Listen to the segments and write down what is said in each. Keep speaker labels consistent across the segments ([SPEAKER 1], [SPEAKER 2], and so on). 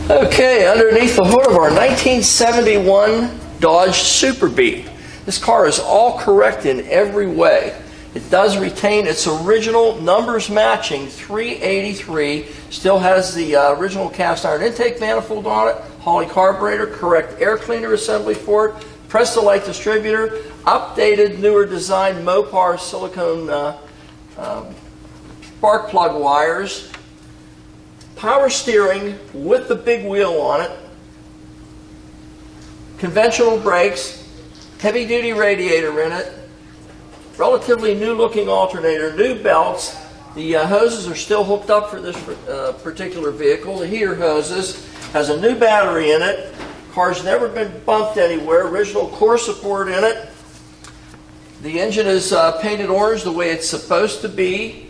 [SPEAKER 1] Okay, underneath the hood of our 1971 Dodge Superbee. This car is all correct in every way. It does retain its original numbers matching 383, still has the original cast iron intake manifold on it, Holley carburetor, correct air cleaner assembly for it, Presta-Lite distributor, updated newer design Mopar silicone spark plug wires, power steering with the big wheel on it, conventional brakes, heavy duty radiator in it, relatively new looking alternator, new belts. The hoses are still hooked up for this particular vehicle. The heater hoses, has a new battery in it. Car's never been bumped anywhere. Original core support in it. The engine is painted orange the way it's supposed to be.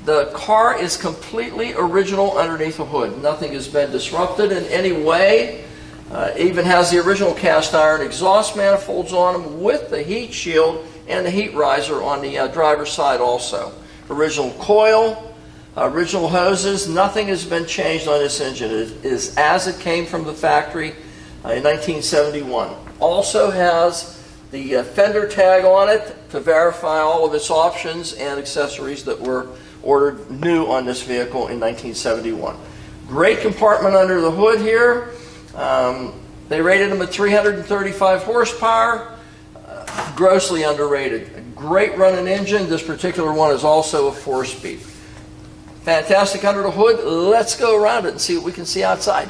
[SPEAKER 1] The car is completely original underneath the hood. Nothing has been disrupted in any way. Even has the original cast iron exhaust manifolds on them with the heat shield and the heat riser on the driver's side also. Original coil, original hoses, nothing has been changed on this engine. It is as it came from the factory in 1971. Also has the fender tag on it to verify all of its options and accessories that were ordered new on this vehicle in 1971. Great compartment under the hood here. They rated them at 335 horsepower. Grossly underrated. A great running engine. This particular one is also a 4-speed. Fantastic under the hood. Let's go around it and see what we can see outside.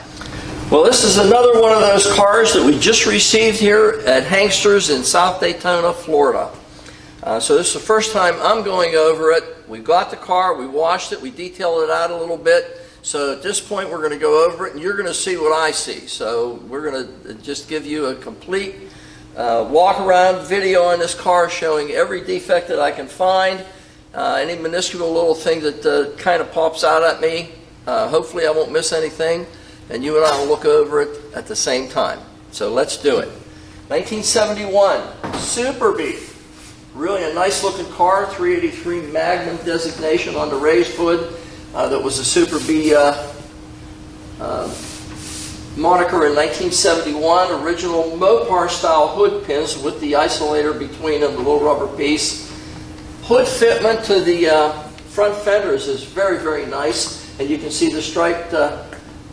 [SPEAKER 1] Well, this is another one of those cars that we just received here at Hankster's in South Daytona, Florida. So this is the first time I'm going over it. We got the car, we washed it, we detailed it out a little bit. So at this point we're going to go over it and you're going to see what I see. So we're going to just give you a complete walk-around video on this car showing every defect that I can find. Any minuscule little thing that kind of pops out at me. Hopefully I won't miss anything. And you and I will look over it at the same time. So let's do it. 1971 Superbee. Really a nice looking car, 383 Magnum designation on the raised hood. That was a Superbee moniker in 1971. Original Mopar style hood pins with the isolator between them, the little rubber piece. Hood fitment to the front fenders is very, very nice. And you can see the striped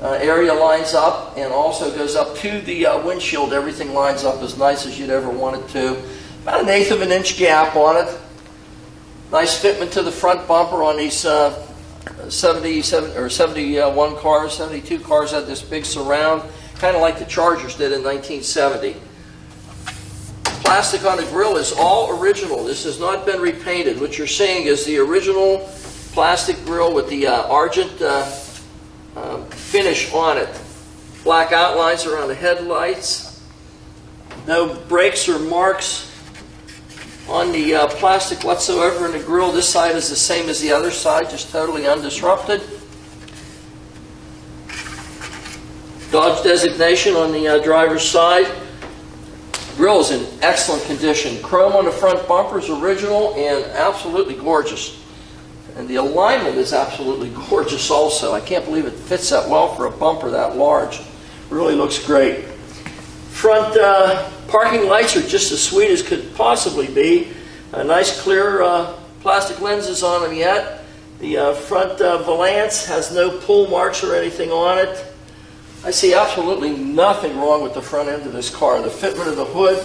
[SPEAKER 1] area lines up and also goes up to the windshield. Everything lines up as nice as you'd ever want it to. About 1/8 of an inch gap on it. Nice fitment to the front bumper on these 77 or 71 cars. 72 cars had this big surround, kind of like the Chargers did in 1970. Plastic on the grill is all original. This has not been repainted. What you're seeing is the original plastic grill with the argent finish on it. Black outlines around the headlights. No breaks or marks on the plastic whatsoever in the grill. This side is the same as the other side, just totally undisrupted. Dodge designation on the driver's side. Grill is in excellent condition. Chrome on the front bumper is original and absolutely gorgeous. And the alignment is absolutely gorgeous also. I can't believe it fits that well for a bumper that large. Really looks great. Front parking lights are just as sweet as could possibly be. Nice clear plastic lenses on them yet. The front valance has no pull marks or anything on it. I see absolutely nothing wrong with the front end of this car. The fitment of the hood,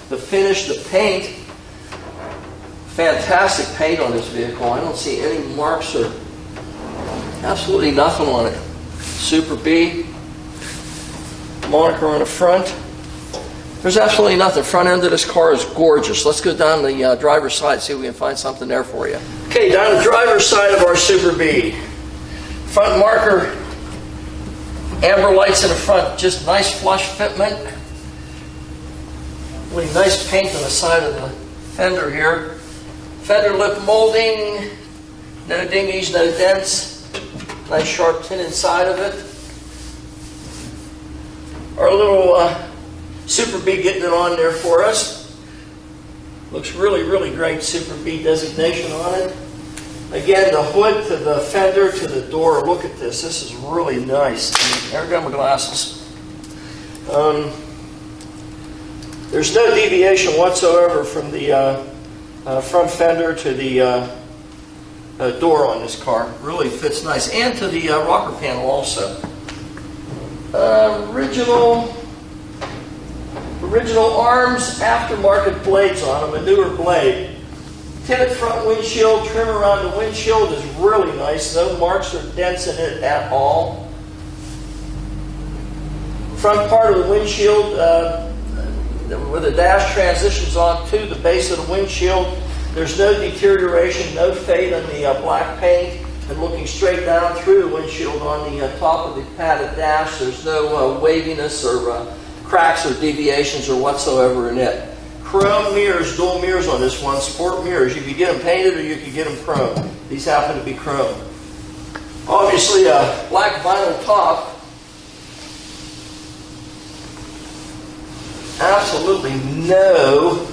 [SPEAKER 1] the finish, the paint. Fantastic paint on this vehicle. I don't see any marks or absolutely nothing on it. Superbee moniker on the front. There's absolutely nothing. The front end of this car is gorgeous. Let's go down the driver's side and see if we can find something there for you. Okay, down the driver's side of our Superbee. Front marker, amber lights in the front, just nice flush fitment. Really nice paint on the side of the fender here. Fender lip molding, no dingies, no dents. Nice sharp tin inside of it. Our little Superbee getting it on there for us. Looks really, really great. Superbee designation on it. Again, the hood to the fender to the door. Look at this. This is really nice. There go my glasses. There's no deviation whatsoever from the front fender to the door on this car. Really fits nice. And to the rocker panel also. Original arms, aftermarket blades on them, a newer blade. Tinted front windshield, trim around the windshield is really nice. No marks or dents in it at all. Front part of the windshield, where the dash transitions on to the base of the windshield, there's no deterioration, no fade on the black paint. And looking straight down through the windshield on the top of the padded dash, there's no waviness or cracks or deviations or whatsoever in it. Chrome mirrors, dual mirrors on this one, sport mirrors. You could get them painted or you could get them chrome. These happen to be chrome. Obviously a black vinyl top. Absolutely no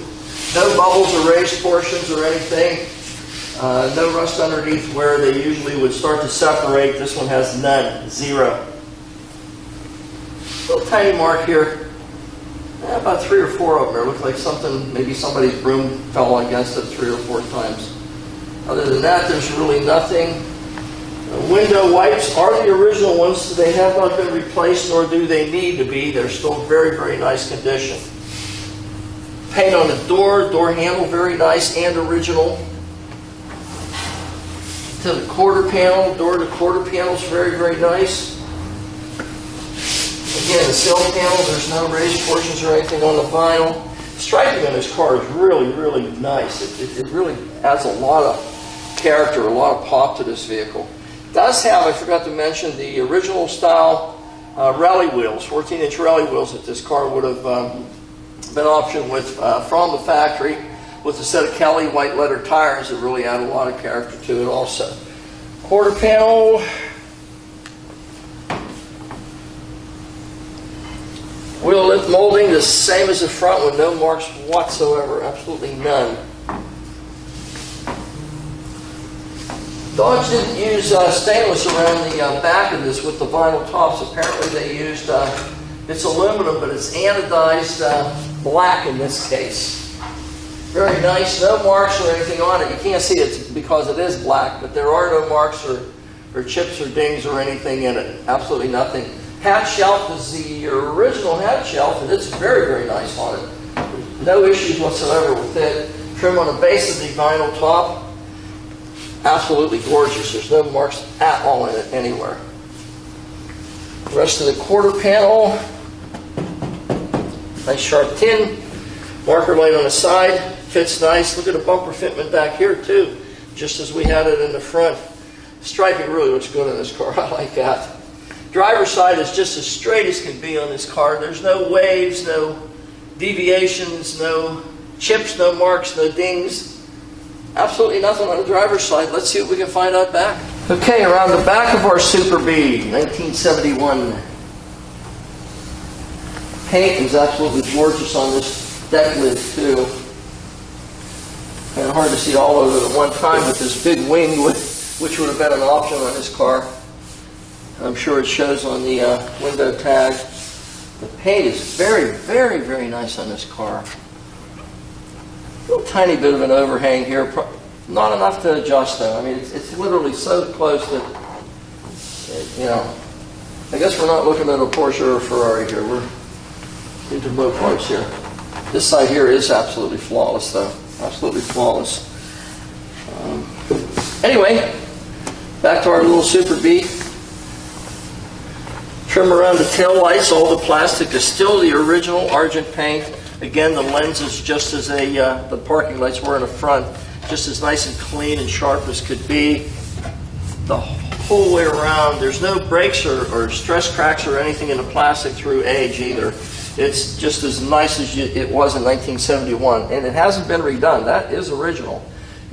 [SPEAKER 1] bubbles or raised portions or anything. No rust underneath where they usually would start to separate. This one has none, zero. Little tiny mark here. About 3 or 4 of them. It looks like something, maybe somebody's broom fell against it 3 or 4 times. Other than that, there's really nothing. The window wipes are the original ones. They have not been replaced, nor do they need to be. They're still very, very nice condition. Paint on the door handle, very nice and original. To the quarter panel, door to quarter panel is very, very nice. Again, the sill panel, there's no raised portions or anything on the vinyl. Striping on this car is really, really nice. It really adds a lot of character, a lot of pop to this vehicle. It does have, I forgot to mention, the original style rally wheels, 14-inch rally wheels that this car would have been optioned with from the factory, with a set of Kelly white letter tires that really add a lot of character to it also. Quarter panel. Wheel lip molding, the same as the front with no marks whatsoever, absolutely none. Dodge didn't use stainless around the back of this with the vinyl tops. Apparently they used, it's aluminum, but it's anodized black in this case. Very nice, no marks or anything on it. You can't see it because it is black, but there are no marks or chips or dings or anything in it. Absolutely nothing. Hatch shelf is the original hatch shelf, and it's very, very nice on it. No issues whatsoever with it. Trim on the base of the vinyl top. Absolutely gorgeous. There's no marks at all in it anywhere. The rest of the quarter panel. Nice sharp tin. Marker light on the side. Fits nice. Look at the bumper fitment back here too. Just as we had it in the front. Striping really looks good in this car. I like that. Driver's side is just as straight as can be on this car. There's no waves, no deviations, no chips, no marks, no dings. Absolutely nothing on the driver's side. Let's see what we can find out back. Okay, around the back of our Superbee, 1971. Paint is absolutely gorgeous on this deck lid too. Kind of hard to see all of it at one time with this big wing, which would have been an option on this car. I'm sure it shows on the window tag. The paint is very, very, very nice on this car. A little tiny bit of an overhang here. Not enough to adjust though. I mean, it's literally so close that, you know, I guess we're not looking at a Porsche or a Ferrari here. We're into low parts here. This side here is absolutely flawless though. Absolutely flawless. Anyway, back to our little Superbee. Trim around the tail lights. All the plastic is still the original Argent paint. Again, the lens is just as the parking lights were in the front, just as nice and clean and sharp as could be. The whole way around, there's no breaks or stress cracks or anything in the plastic through age either. It's just as nice as it was in 1971, and it hasn't been redone. That is original.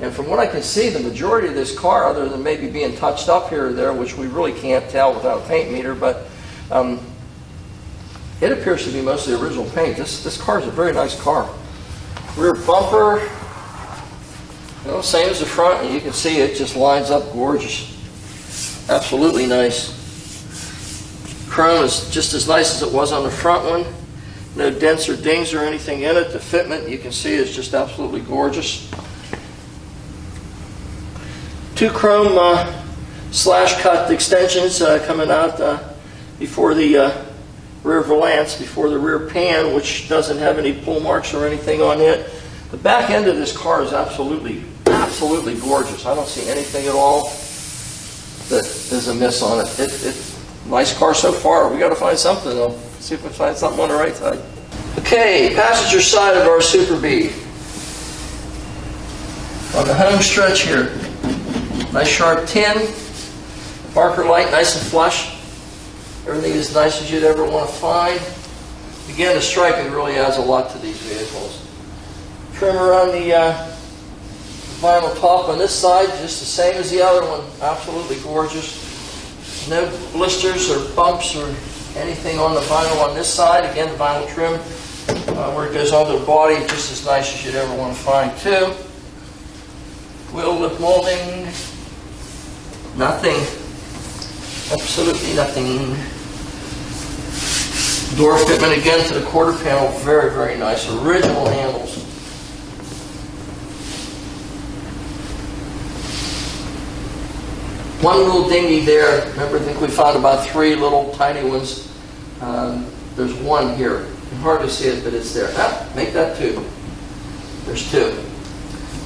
[SPEAKER 1] And from what I can see, the majority of this car, other than maybe being touched up here or there, which we really can't tell without a paint meter, but it appears to be mostly original paint. This car is a very nice car. Rear bumper. Well, same as the front, and you can see it just lines up gorgeous. Absolutely nice. Chrome is just as nice as it was on the front one. No dents or dings or anything in it. The fitment, you can see, is just absolutely gorgeous. Two chrome slash cut extensions coming out before the rear valance, before the rear pan, which doesn't have any pull marks or anything on it. The back end of this car is absolutely gorgeous. I don't see anything at all that is amiss on it. It's a nice car so far. We got to find something though. See if we find something on the right side. Okay, passenger side of our Superbee. On the home stretch here, nice sharp tin, Barker light, nice and flush. Everything as nice as you'd ever want to find. Again, the striping really adds a lot to these vehicles. Trimmer on the vinyl top on this side, just the same as the other one. Absolutely gorgeous. No blisters or bumps or anything on the vinyl on this side. Again, the vinyl trim where it goes onto the body, just as nice as you'd ever want to find too. Wheel lip molding, nothing. Absolutely nothing. Door fitment again to the quarter panel, very, very nice. Original handles. One little dinghy there. Remember, I think we found about 3 little tiny ones. There's one here. You can hardly see it, but it's there. Ah, make that 2. There's 2.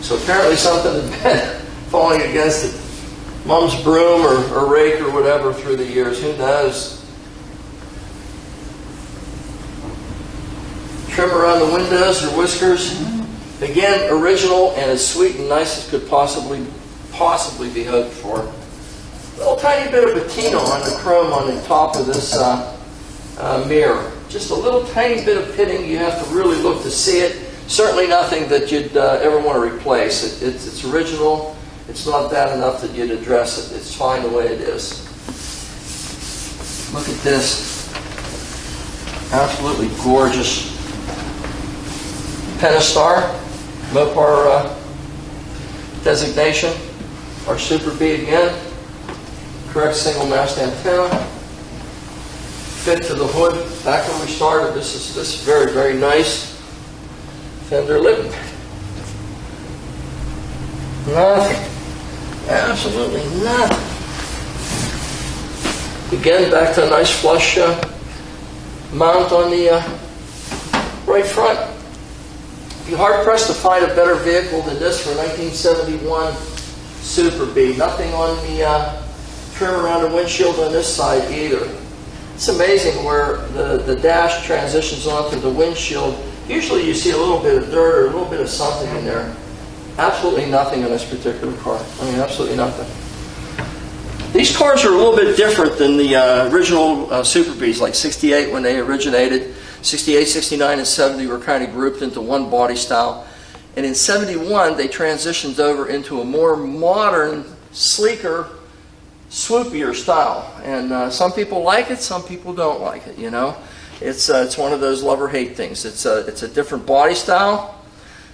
[SPEAKER 1] So apparently something had been falling against it. Mom's broom or rake or whatever through the years. Who knows? Trim around the windows or whiskers. Again, original and as sweet and nice as could possibly be hoped for. A little tiny bit of patina on the chrome on the top of this mirror. Just a little tiny bit of pitting. You have to really look to see it. Certainly nothing that you'd ever want to replace. It's original. It's not bad enough that you'd address it. It's fine the way it is. Look at this. Absolutely gorgeous. Pentastar, Mopar designation. Our Superbee again. Correct single mast antenna. Fit to the hood. Back when we started, this is very, very nice. Fender lip. Nothing. Absolutely nothing. Again, back to a nice flush mount on the right front. You're hard pressed to find a better vehicle than this for 1971 Superbee. Nothing on the trim around the windshield on this side either. It's amazing where the dash transitions onto the windshield. Usually you see a little bit of dirt or a little bit of something in there. Absolutely nothing on this particular car. I mean, absolutely nothing. These cars are a little bit different than the original Superbees, like 68 when they originated. 68, 69, and 70 were kind of grouped into one body style. And in 71, they transitioned over into a more modern, sleeker, swoopier style. And some people like it, some people don't like it, you know. It's one of those love or hate things. It's a different body style.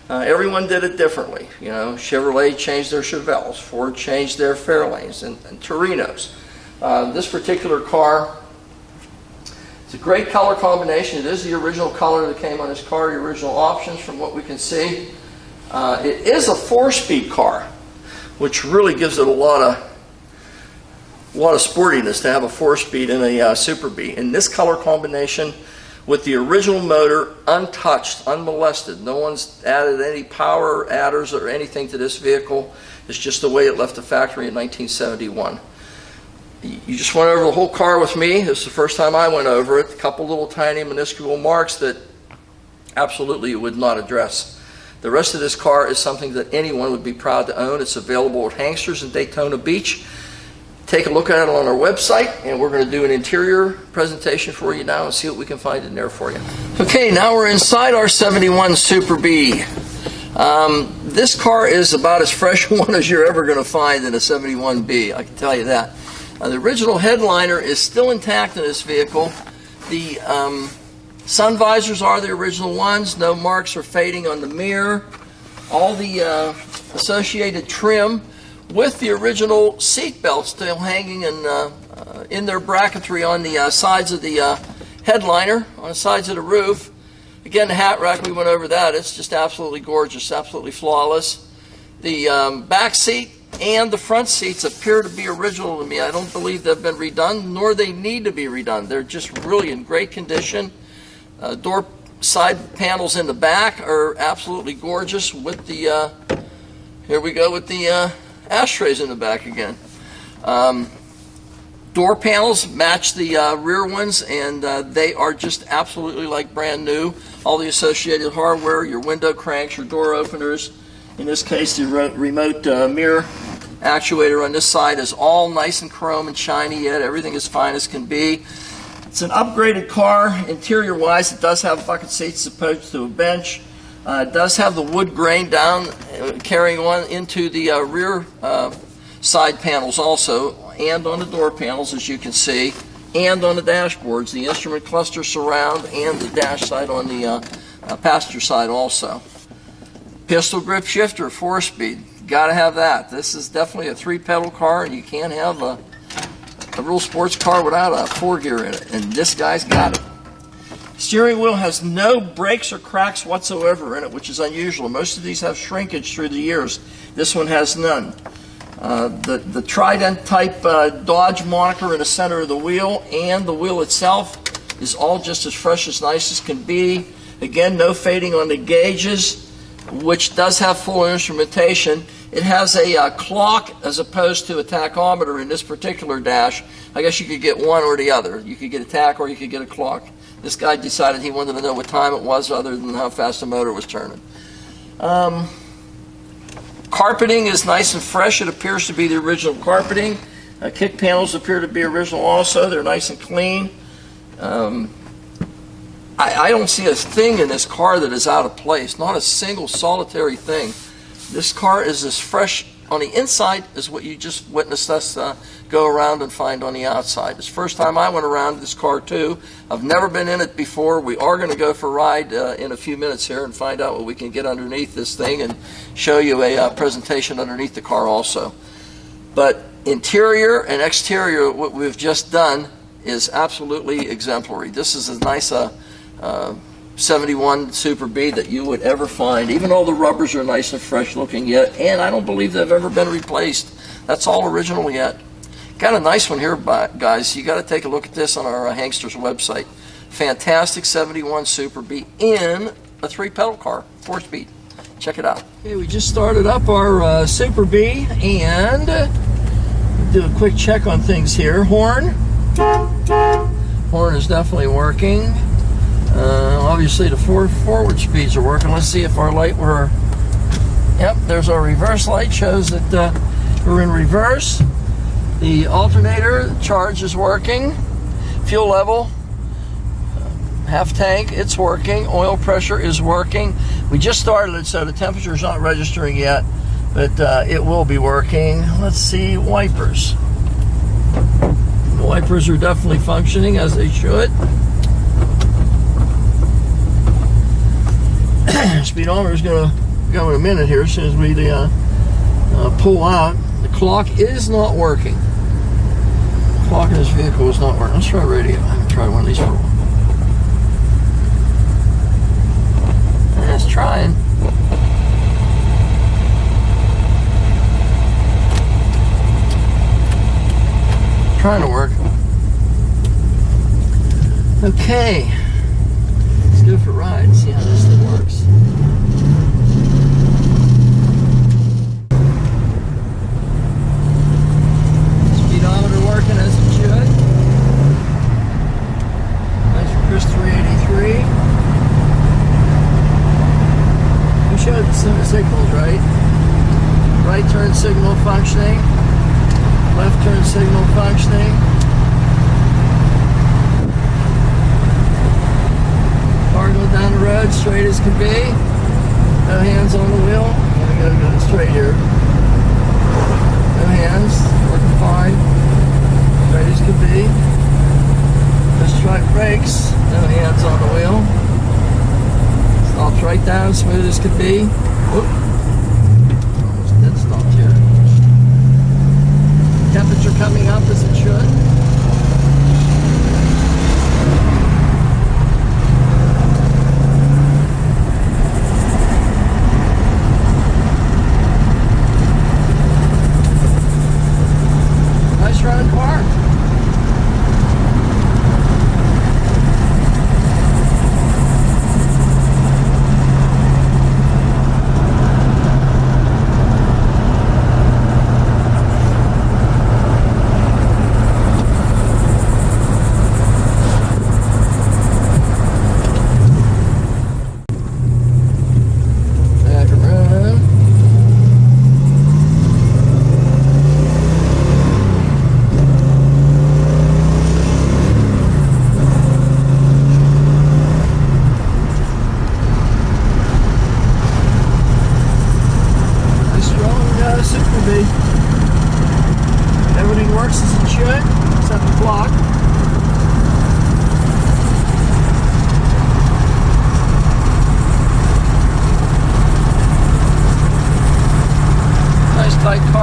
[SPEAKER 1] Everyone did it differently. You know, Chevrolet changed their Chevelles, Ford changed their Fairlanes and Torinos. This particular car, it's a great color combination. It is the original color that came on this car, the original options from what we can see. It is a 4-speed car, which really gives it a lot of sportiness to have a 4-speed in a Superbee. In this color combination, with the original motor untouched, unmolested. No one's added any power adders or anything to this vehicle. It's just the way it left the factory in 1971. You just went over the whole car with me. This is the first time I went over it. A couple little tiny minuscule marks that absolutely you would not address. The rest of this car is something that anyone would be proud to own. It's available at Hangsters in Daytona Beach. Take a look at it on our website, and we're going to do an interior presentation for you now and see what we can find in there for you. Okay, now we're inside our 71 Superbee. This car is about as fresh one as you're ever going to find in a 71B, I can tell you that. The original headliner is still intact in this vehicle. The sun visors are the original ones. No marks or fading on the mirror. all the associated trim with the original seat belt still hanging in their bracketry on the sides of the headliner, on the sides of the roof. Again, the hat rack, we went over that. It's just absolutely gorgeous, absolutely flawless. The back seat and the front seats appear to be original to me. I don't believe they've been redone, nor they need to be redone. They're just really in great condition. Door side panels in the back are absolutely gorgeous with the, here we go with the ashtrays in the back again. Door panels match the rear ones, and they are just absolutely like brand new. All the associated hardware, your window cranks, your door openers. In this case, the remote mirror actuator on this side is all nice and chrome and shiny yet. Everything is fine as can be. It's an upgraded car interior-wise. It does have bucket seats as opposed to a bench. It does have the wood grain down, carrying on into the rear side panels also, and on the door panels, as you can see, and on the dashboards, the instrument cluster surround, and the dash side on the passenger side also. Pistol grip shifter, 4-speed. Got to have that. This is definitely a 3-pedal car, and you can't have a real sports car without a 4-gear in it, and this guy's got it. Steering wheel has no breaks or cracks whatsoever in it, which is unusual. Most of these have shrinkage through the years. This one has none. The Trident type Dodge moniker in the center of the wheel, and the wheel itself is all just as fresh as nice as can be. Again, no fading on the gauges, which does have full instrumentation. It has a clock as opposed to a tachometer in this particular dash. I guess you could get one or the other. You could get a tach or you could get a clock. This guy decided he wanted to know what time it was other than how fast the motor was turning. Carpeting is nice and fresh. It appears to be the original carpeting. Kick panels appear to be original also. They're nice and clean. I don't see a thing in this car that is out of place. Not a single solitary thing. This car is as fresh on the inside as what you just witnessed us go around and find on the outside. It's the first time I went around this car too. I've never been in it before. We are going to go for a ride in a few minutes here and find out what we can get underneath this thing and show you a presentation underneath the car also. But interior and exterior, what we've just done is absolutely exemplary. This is as nice a 71 Superbee that you would ever find. Even all the rubbers are nice and fresh looking yet, and I don't believe they've ever been replaced. That's all original yet. Got a nice one here, guys. You got to take a look at this on our Hangsters website. Fantastic 71 Superbee in a 3-pedal car, 4-speed. Check it out. Okay, we just started up our Superbee, and do a quick check on things here. Horn is definitely working. Obviously the forward speeds are working. Let's see if our light were... Yep, there's our reverse light, shows that we're in reverse. The alternator charge is working. Fuel level, half tank, it's working. Oil pressure is working. We just started it, so the temperature is not registering yet, but it will be working. Let's see, wipers. The wipers are definitely functioning as they should. Speedometer is going to go in a minute here as soon as we pull out. The clock is not working. The clock in this vehicle is not working. Let's try radio. I haven't tried one of these for a while. It's trying. Trying to work. Okay. Let's go for a ride and see how this thing works. Speedometer working as it should. Nice for Chris 383. We showed some signals, right? Right turn signal functioning. Left turn signal functioning. Car going down the road straight as can be. No hands on the wheel. I'm going to go straight here. No hands. Working fine. Straight as can be. Let's try brakes. No hands on the wheel. Stops right down, smooth as can be. Whoop.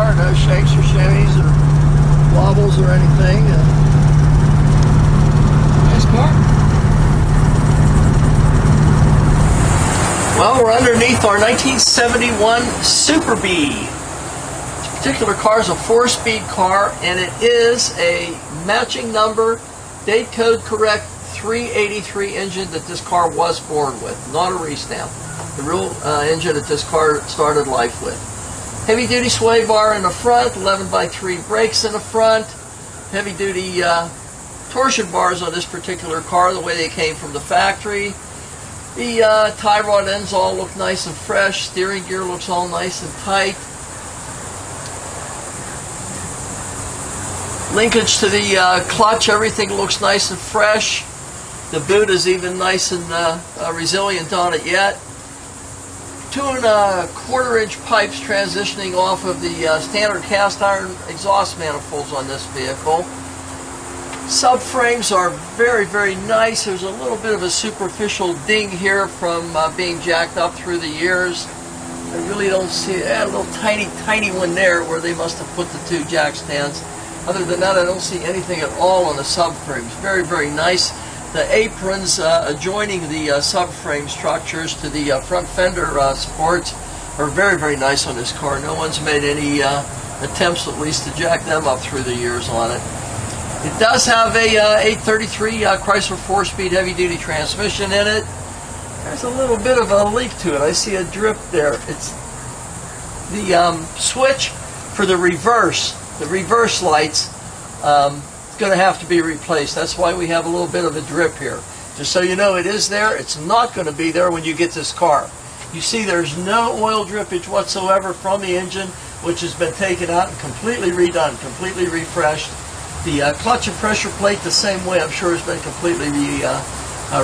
[SPEAKER 1] car, no shakes or shimmies or wobbles or anything. Nice car. Well, we're underneath our 1971 Superbee. This particular car is a 4-speed car, and it is a matching number, date code correct 383 engine that this car was born with, not a restamp. The real engine that this car started life with. Heavy duty sway bar in the front, 11x3 brakes in the front, heavy duty torsion bars on this particular car the way they came from the factory. The tie rod ends all look nice and fresh, steering gear looks all nice and tight. Linkage to the clutch, everything looks nice and fresh. The boot is even nice and resilient on it yet. 2¼ inch pipes transitioning off of the standard cast iron exhaust manifolds on this vehicle. Subframes are very, very nice. There's a little bit of a superficial ding here from being jacked up through the years. I really don't see a little tiny one there where they must have put the 2 jack stands. Other than that, I don't see anything at all on the subframes. Very, very nice. The aprons adjoining the subframe structures to the front fender supports are very, very nice on this car. No one's made any attempts, at least, to jack them up through the years on it. It does have a 833 Chrysler 4-speed heavy-duty transmission in it. There's a little bit of a leak to it. I see a drip there. It's the switch for the reverse lights. Going to have to be replaced. That's why we have a little bit of a drip here. Just so you know, it is there. It's not going to be there when you get this car. You see there's no oil drippage whatsoever from the engine, which has been taken out and completely redone, completely refreshed. The clutch and pressure plate the same way, I'm sure, has been completely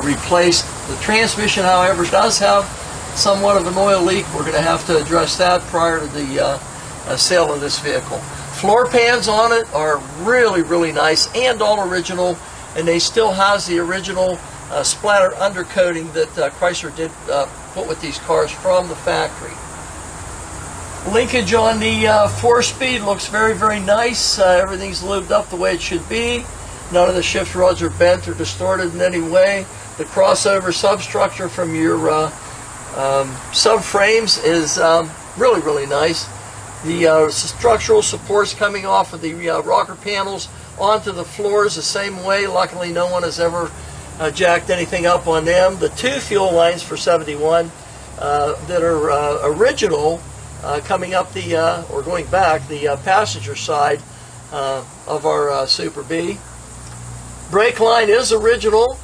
[SPEAKER 1] replaced. The transmission, however, does have somewhat of an oil leak. We're going to have to address that prior to the sale of this vehicle. Floor pans on it are really, really nice and all original, and they still has the original splatter undercoating that Chrysler did put with these cars from the factory. Linkage on the 4-speed looks very, very nice. Everything's lubed up the way it should be. None of the shift rods are bent or distorted in any way. The crossover substructure from your subframes is really, really nice. The structural supports coming off of the rocker panels onto the floors the same way. Luckily, no one has ever jacked anything up on them. The 2 fuel lines for 71 that are original coming up the, or going back, the passenger side of our Superbee. Brake line is original,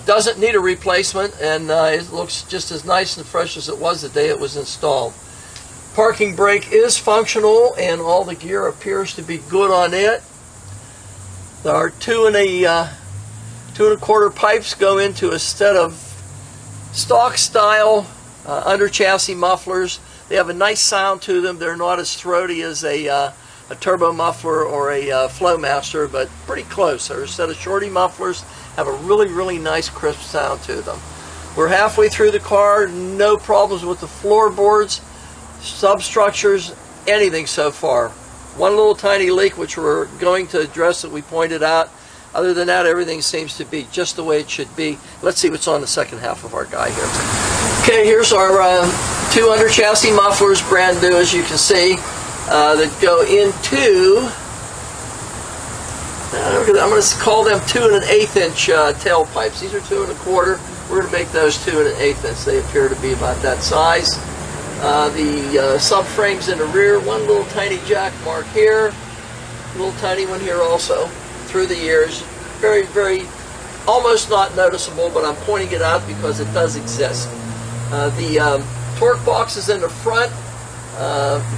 [SPEAKER 1] doesn't need a replacement, and it looks just as nice and fresh as it was the day it was installed. Parking brake is functional, and all the gear appears to be good on it. Our 2¼ pipes go into a set of stock style under chassis mufflers. They have a nice sound to them. They're not as throaty as a turbo muffler or a Flowmaster, but pretty close. They're a set of shorty mufflers, have a really, really nice crisp sound to them. We're halfway through the car, no problems with the floorboards, substructures, anything so far. One little tiny leak which we're going to address that we pointed out. Other than that, everything seems to be just the way it should be. Let's see what's on the second half of our guy here. Okay, here's our 2 under chassis mufflers, brand new as you can see, that go into, I'm going to call them 2 1/8 inch tailpipes. These are 2 1/4. We're going to make those 2 1/8 inch. They appear to be about that size. The subframes in the rear, one little tiny jack mark here, a little tiny one here also. Through the years, very, very, almost not noticeable, but I'm pointing it out because it does exist. The torque boxes in the front,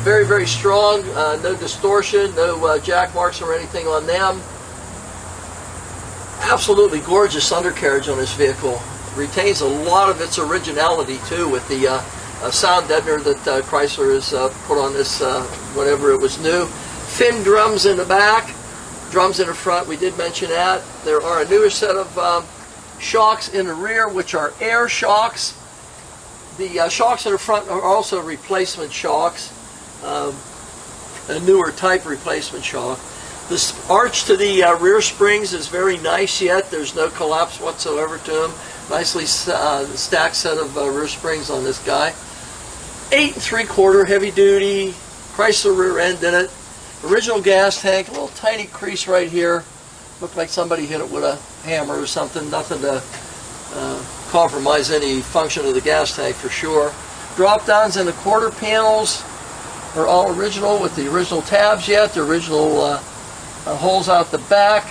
[SPEAKER 1] very, very strong, no distortion, no jack marks or anything on them. Absolutely gorgeous undercarriage on this vehicle. Retains a lot of its originality too, with the sound deadener that Chrysler has put on this whenever it was new. Fin drums in the back, drums in the front, we did mention that. There are a newer set of shocks in the rear, which are air shocks. The shocks in the front are also replacement shocks. a newer type replacement shock. This arch to the rear springs is very nice yet. There's no collapse whatsoever to them. Nicely stacked set of rear springs on this guy. 8 3/4 heavy duty Chrysler rear end in it. Original gas tank, a little tiny crease right here. Looked like somebody hit it with a hammer or something. Nothing to compromise any function of the gas tank for sure. Drop downs in the quarter panels are all original with the original tabs yet. The original holes out the back.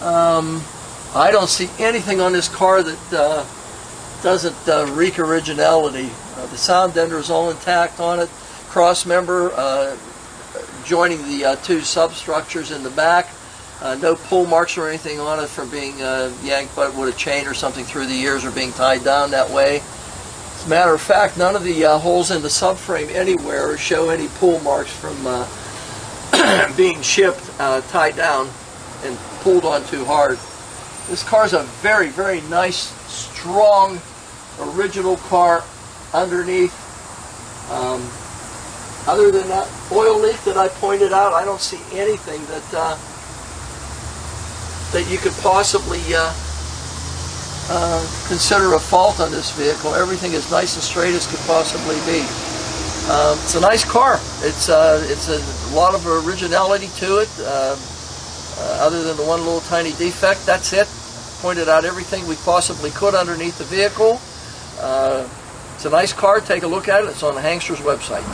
[SPEAKER 1] I don't see anything on this car that doesn't reek originality. The sound dender is all intact on it. Cross member joining the two substructures in the back. No pull marks or anything on it from being yanked with a chain or something through the years or being tied down that way. As a matter of fact, none of the holes in the subframe anywhere show any pull marks from being shipped, tied down, and pulled on too hard. This car is a very, very nice, strong, original car underneath. Other than that oil leak that I pointed out, I don't see anything that that you could possibly consider a fault on this vehicle. Everything is nice and straight as could possibly be. It's a nice car. It's a lot of originality to it. Other than the one little tiny defect, that's it. Pointed out everything we possibly could underneath the vehicle. It's a nice car. Take a look at it. It's on the Hangster's website.